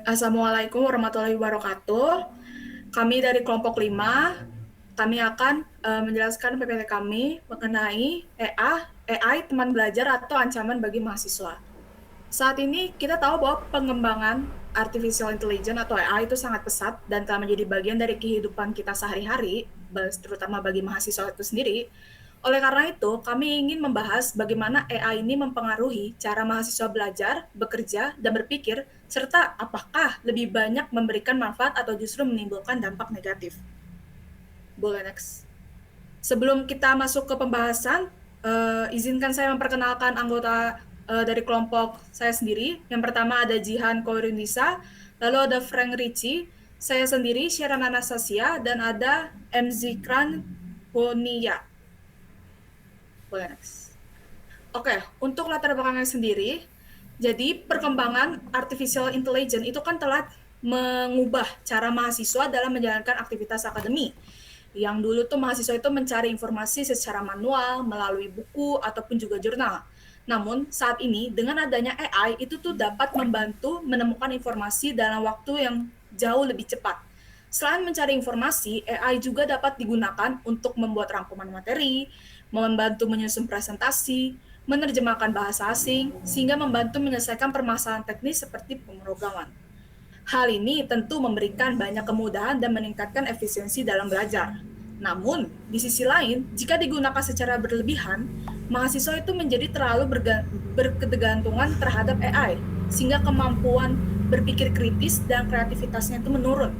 Assalamualaikum warahmatullahi wabarakatuh. Kami dari kelompok 5, kami akan menjelaskan PPT kami mengenai AI teman belajar atau ancaman bagi mahasiswa. Saat ini kita tahu bahwa pengembangan artificial intelligence atau AI itu sangat pesat dan telah menjadi bagian dari kehidupan kita sehari-hari, terutama bagi mahasiswa itu sendiri. Oleh karena itu, kami ingin membahas bagaimana AI ini mempengaruhi cara mahasiswa belajar, bekerja, dan berpikir, serta apakah lebih banyak memberikan manfaat atau justru menimbulkan dampak negatif. Boleh next. Sebelum kita masuk ke pembahasan, izinkan saya memperkenalkan anggota dari kelompok saya sendiri. Yang pertama ada Jihan Koirunisa, lalu ada Frank Ricci, saya sendiri Sharon Anastasia, dan ada M. Zikran Bonia. Boleh next. Oke, untuk latar belakangnya sendiri, jadi perkembangan artificial intelligence itu kan telah mengubah cara mahasiswa dalam menjalankan aktivitas akademi. Yang dulu tuh mahasiswa itu mencari informasi secara manual, melalui buku, ataupun juga jurnal. Namun saat ini dengan adanya AI itu tuh dapat membantu menemukan informasi dalam waktu yang jauh lebih cepat. Selain mencari informasi, AI juga dapat digunakan untuk membuat rangkuman materi, membantu menyusun presentasi, menerjemahkan bahasa asing, sehingga membantu menyelesaikan permasalahan teknis seperti pemrograman. Hal ini tentu memberikan banyak kemudahan dan meningkatkan efisiensi dalam belajar. Namun, di sisi lain, jika digunakan secara berlebihan, mahasiswa itu menjadi terlalu berketergantungan terhadap AI, sehingga kemampuan berpikir kritis dan kreativitasnya itu menurun.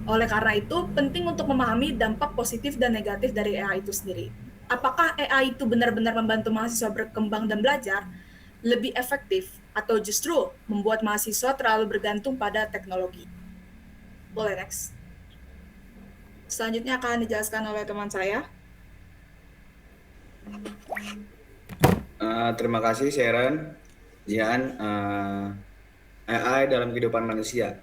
Oleh karena itu, penting untuk memahami dampak positif dan negatif dari AI itu sendiri. Apakah AI itu benar-benar membantu mahasiswa berkembang dan belajar lebih efektif atau justru membuat mahasiswa terlalu bergantung pada teknologi? Boleh next. Selanjutnya akan dijelaskan oleh teman saya. Terima kasih Sharon, Jian, AI dalam kehidupan manusia.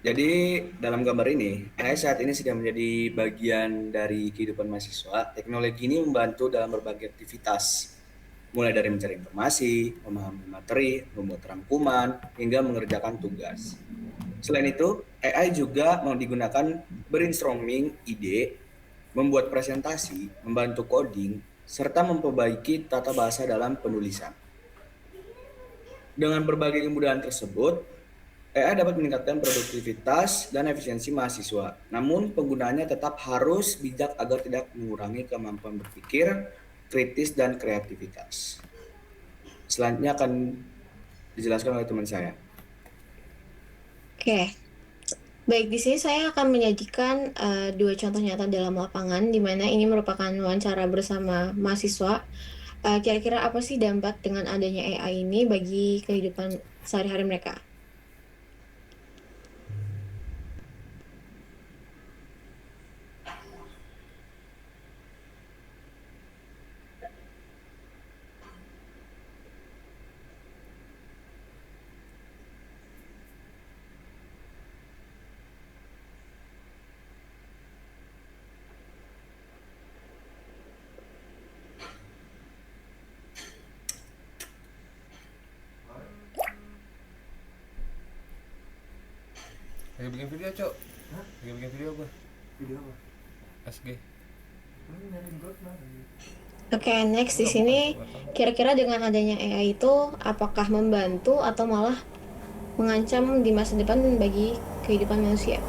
Jadi dalam gambar ini, AI saat ini sedang menjadi bagian dari kehidupan mahasiswa. Teknologi ini membantu dalam berbagai aktivitas, mulai dari mencari informasi, memahami materi, membuat rangkuman, hingga mengerjakan tugas. Selain itu, AI juga mau digunakan brainstorming ide, membuat presentasi, membantu coding, serta memperbaiki tata bahasa dalam penulisan. Dengan berbagai kemudahan tersebut, AI dapat meningkatkan produktivitas dan efisiensi mahasiswa. Namun, penggunaannya tetap harus bijak agar tidak mengurangi kemampuan berpikir, kritis, dan kreativitas. Selanjutnya akan dijelaskan oleh teman saya. Oke, baik di sini saya akan menyajikan dua contoh nyata dalam lapangan, di mana ini merupakan wawancara bersama mahasiswa. Kira-kira apa sih dampak dengan adanya AI ini bagi kehidupan sehari-hari mereka? Lagi bikin video, Cok. Lagi bikin video apa? Video apa? SG. Oke, next di sini kira-kira dengan adanya AI itu apakah membantu atau malah mengancam di masa depan bagi kehidupan manusia?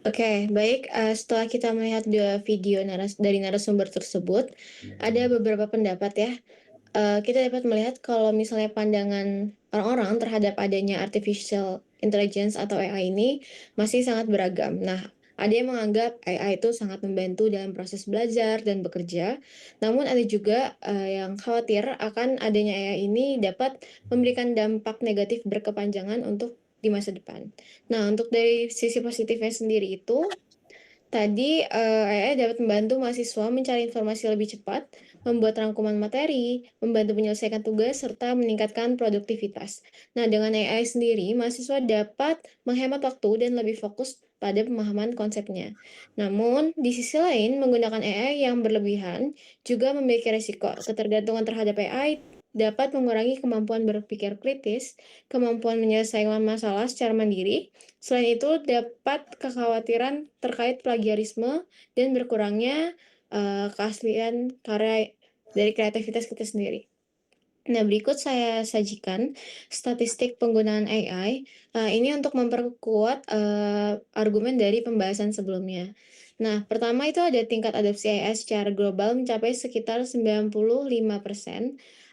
Oke, baik. Setelah kita melihat dua video dari narasumber tersebut, ada beberapa pendapat ya. Kita dapat melihat kalau misalnya pandangan orang-orang terhadap adanya artificial intelligence atau AI ini masih sangat beragam. Nah, ada yang menganggap AI itu sangat membantu dalam proses belajar dan bekerja, namun ada juga yang khawatir akan adanya AI ini dapat memberikan dampak negatif berkepanjangan untuk di masa depan. Nah, untuk dari sisi positifnya sendiri itu, tadi, AI dapat membantu mahasiswa mencari informasi lebih cepat, membuat rangkuman materi, membantu menyelesaikan tugas, serta meningkatkan produktivitas. Nah, dengan AI sendiri, mahasiswa dapat menghemat waktu dan lebih fokus pada pemahaman konsepnya. Namun, di sisi lain, menggunakan AI yang berlebihan juga memiliki risiko. Ketergantungan terhadap AI dapat mengurangi kemampuan berpikir kritis, kemampuan menyelesaikan masalah secara mandiri, selain itu, dapat kekhawatiran terkait plagiarisme dan berkurangnya keaslian karya dari kreativitas kita sendiri. Nah, berikut saya sajikan statistik penggunaan AI ini untuk memperkuat argumen dari pembahasan sebelumnya. Nah, pertama itu ada tingkat adopsi AI secara global mencapai sekitar 95%.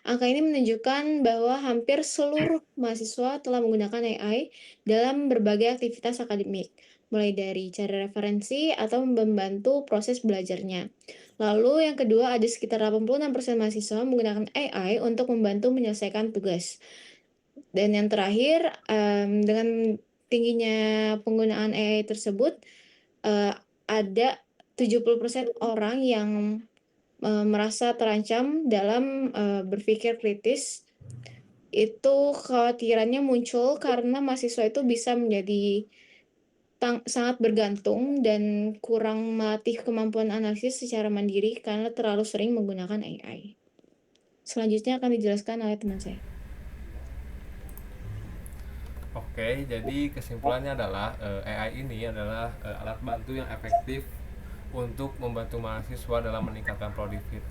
Angka ini menunjukkan bahwa hampir seluruh mahasiswa telah menggunakan AI dalam berbagai aktivitas akademik, mulai dari cari referensi atau membantu proses belajarnya. Lalu yang kedua ada sekitar 86% mahasiswa menggunakan AI untuk membantu menyelesaikan tugas. Dan yang terakhir, dengan tingginya penggunaan AI tersebut, ada 70% orang yang merasa terancam dalam berpikir kritis. Itu kekhawatirannya muncul karena mahasiswa itu bisa menjadi sangat bergantung dan kurang melatih kemampuan analisis secara mandiri karena terlalu sering menggunakan AI. Selanjutnya akan dijelaskan oleh teman saya. Oke, jadi kesimpulannya adalah AI ini adalah alat bantu yang efektif untuk membantu mahasiswa dalam meningkatkan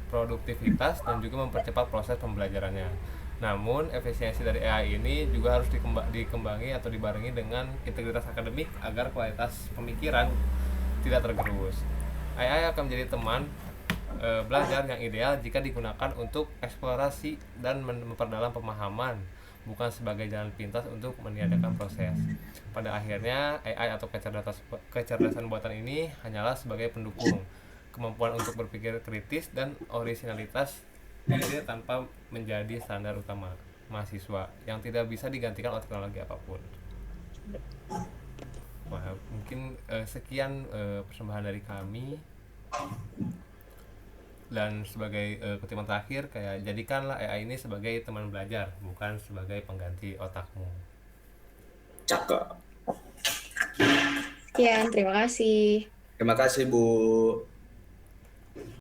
produktivitas dan juga mempercepat proses pembelajarannya. Namun, efisiensi dari AI ini juga harus dikembangi atau dibarengi dengan integritas akademik agar kualitas pemikiran tidak tergerus. AI akan menjadi teman belajar yang ideal jika digunakan untuk eksplorasi dan memperdalam pemahaman, bukan sebagai jalan pintas untuk meniadakan proses. Pada akhirnya, AI atau kecerdasan buatan ini hanyalah sebagai pendukung. Kemampuan untuk berpikir kritis dan orisinalitas diri tanpa menjadi standar utama mahasiswa yang tidak bisa digantikan oleh teknologi apapun. Wah, mungkin sekian persembahan dari kami. Dan sebagai kutipan terakhir, kayak jadikanlah AI ini sebagai teman belajar, bukan sebagai pengganti otakmu. Cakep. Sekian, terima kasih. Terima kasih, Bu.